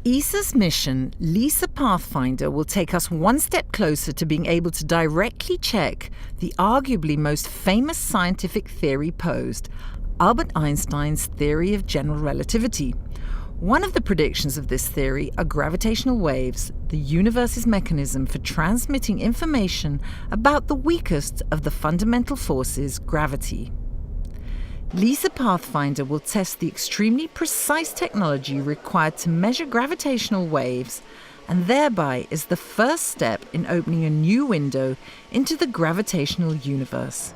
ESA's mission, LISA Pathfinder, will take us one step closer to being able to directly check the arguably most famous scientific theory posed, Albert Einstein's theory of general relativity. One of the predictions of this theory are gravitational waves, the universe's mechanism for transmitting information about the weakest of the fundamental forces, gravity. LISA Pathfinder will test the extremely precise technology required to measure gravitational waves, and thereby is the first step in opening a new window into the gravitational universe.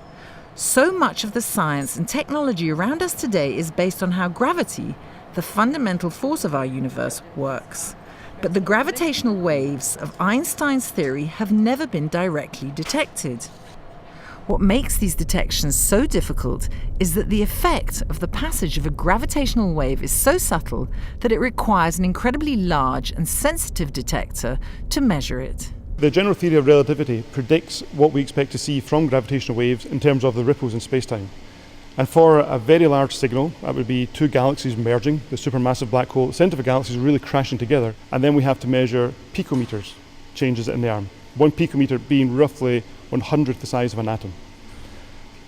So much of the science and technology around us today is based on how gravity, the fundamental force of our universe, works. But the gravitational waves of Einstein's theory have never been directly detected. What makes these detections so difficult is that the effect of the passage of a gravitational wave is so subtle that it requires an incredibly large and sensitive detector to measure it. The general theory of relativity predicts what we expect to see from gravitational waves in terms of the ripples in space-time. And for a very large signal, that would be two galaxies merging, the supermassive black hole, the centre of a galaxy is really crashing together, and then we have to measure picometers, changes in the arm. 1 picometer being roughly 1/100th the size of an atom.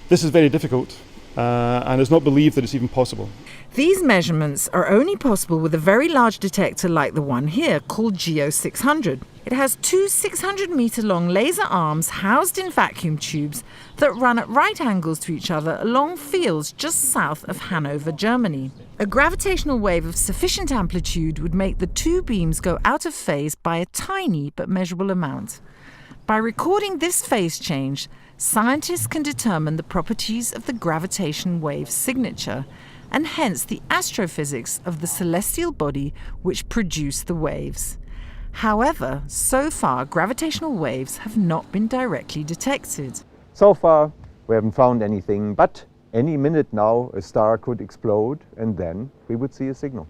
This is very difficult, and it's not believed that it's even possible. These measurements are only possible with a very large detector like the one here, called GEO 600. It has two 600-meter-long laser arms housed in vacuum tubes that run at right angles to each other along fields just south of Hanover, Germany. A gravitational wave of sufficient amplitude would make the two beams go out of phase by a tiny but measurable amount. By recording this phase change, scientists can determine the properties of the gravitation wave signature, and hence the astrophysics of the celestial body which produce the waves. However, so far gravitational waves have not been directly detected. So far we haven't found anything, but any minute now a star could explode and then we would see a signal.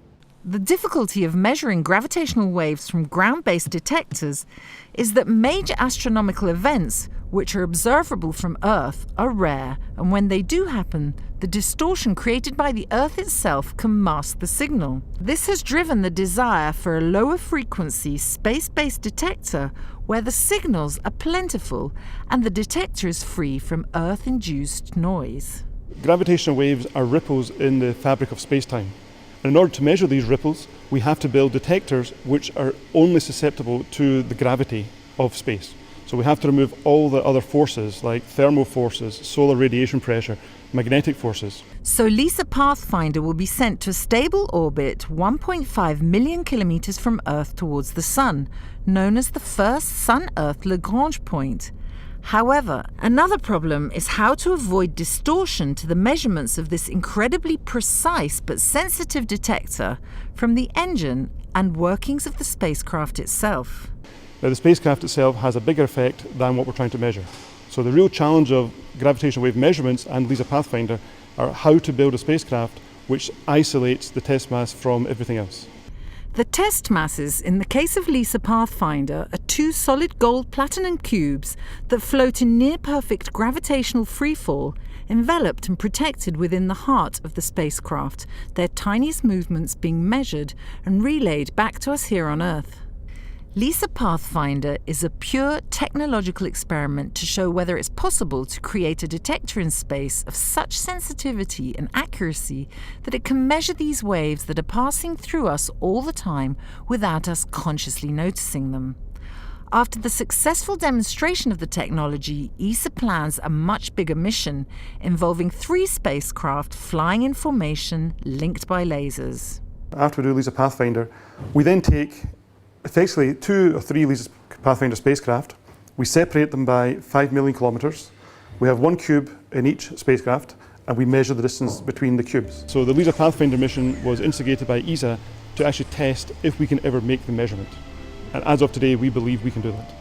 The difficulty of measuring gravitational waves from ground-based detectors is that major astronomical events, which are observable from Earth, are rare, and when they do happen, the distortion created by the Earth itself can mask the signal. This has driven the desire for a lower frequency, space-based detector where the signals are plentiful and the detector is free from Earth-induced noise. Gravitational waves are ripples in the fabric of space-time. In order to measure these ripples, we have to build detectors which are only susceptible to the gravity of space. So we have to remove all the other forces like thermal forces, solar radiation pressure, magnetic forces. So LISA Pathfinder will be sent to a stable orbit 1.5 million kilometers from Earth towards the Sun, known as the first Sun-Earth Lagrange point. However, another problem is how to avoid distortion to the measurements of this incredibly precise but sensitive detector from the engine and workings of the spacecraft itself. Now, the spacecraft itself has a bigger effect than what we're trying to measure. So the real challenge of gravitational wave measurements and LISA Pathfinder are how to build a spacecraft which isolates the test mass from everything else. The test masses in the case of LISA Pathfinder are two solid gold platinum cubes that float in near-perfect gravitational freefall, enveloped and protected within the heart of the spacecraft, their tiniest movements being measured and relayed back to us here on Earth. LISA Pathfinder is a pure technological experiment to show whether it's possible to create a detector in space of such sensitivity and accuracy that it can measure these waves that are passing through us all the time without us consciously noticing them. After the successful demonstration of the technology, ESA plans a much bigger mission involving 3 spacecraft flying in formation linked by lasers. After we do LISA Pathfinder, we then take effectively 2 or 3 LISA Pathfinder spacecraft. We separate them by 5 million kilometers. We have 1 cube in each spacecraft, and we measure the distance between the cubes. So the LISA Pathfinder mission was instigated by ESA to actually test if we can ever make the measurement. And as of today, we believe we can do that.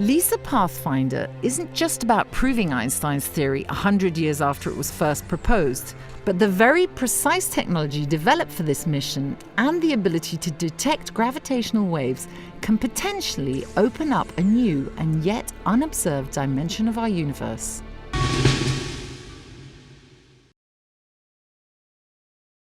LISA Pathfinder isn't just about proving Einstein's theory 100 years after it was first proposed, but the very precise technology developed for this mission and the ability to detect gravitational waves can potentially open up a new and yet unobserved dimension of our universe.